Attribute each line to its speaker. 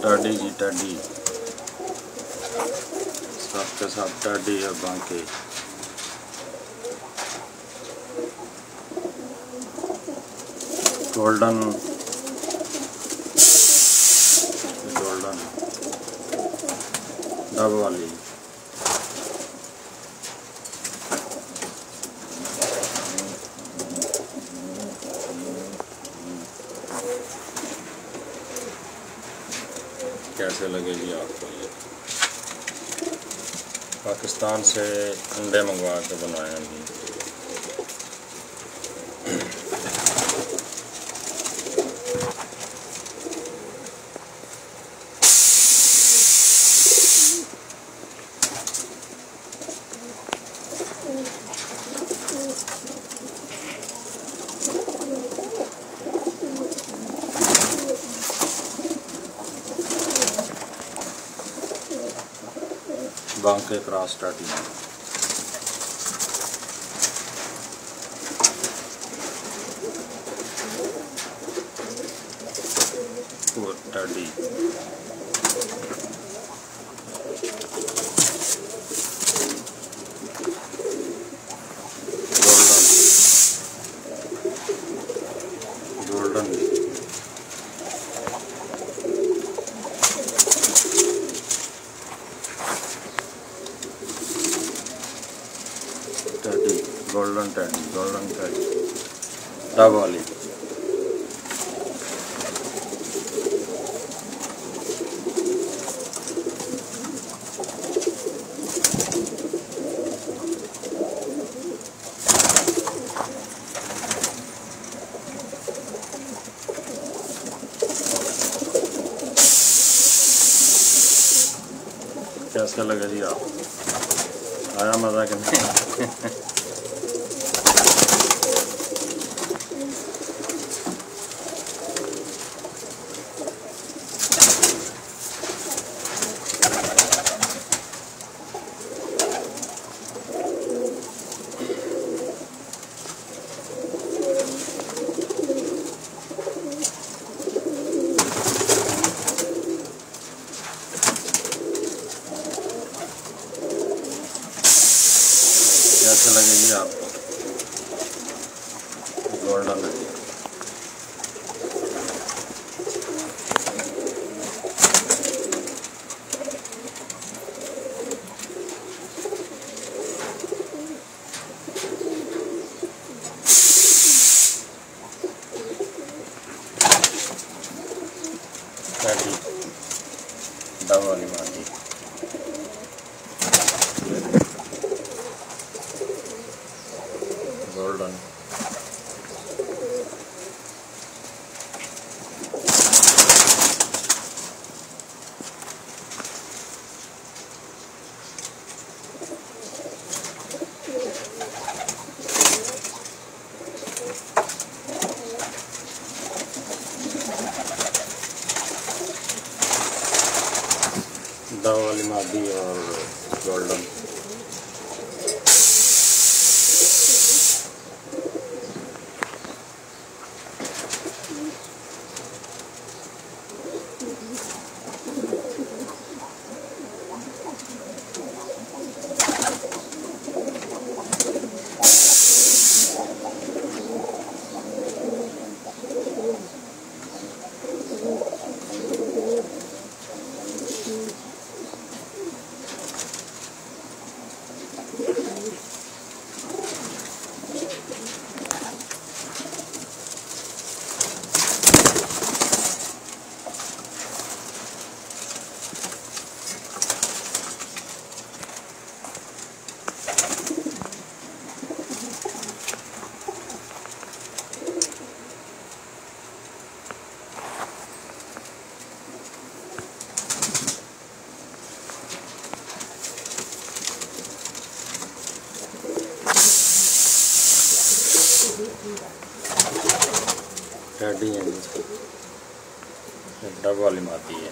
Speaker 1: टाडी जी टाडी, साथ के साथ टाडी है बांके। गोल्डन डब वाली, कैसे लगेगी आपको ये? पाकिस्तान से अंडे मंगवा के बनाए हैं अभी। बांके क्रॉस टाडी, टाडी गोल्डन गोल्डन टाडी, गोल्डन टाडी, गोल्डन टाडी डब वाली। कैसा लगा जी आप? आया मज़ा कि नहीं? कैसे लगेगी आपको? गोल्डन है। टाडी डब वाली माटी, गोल्डन डब वाली माटी और गोल्डन। टाडी है, डब वाली माटी है।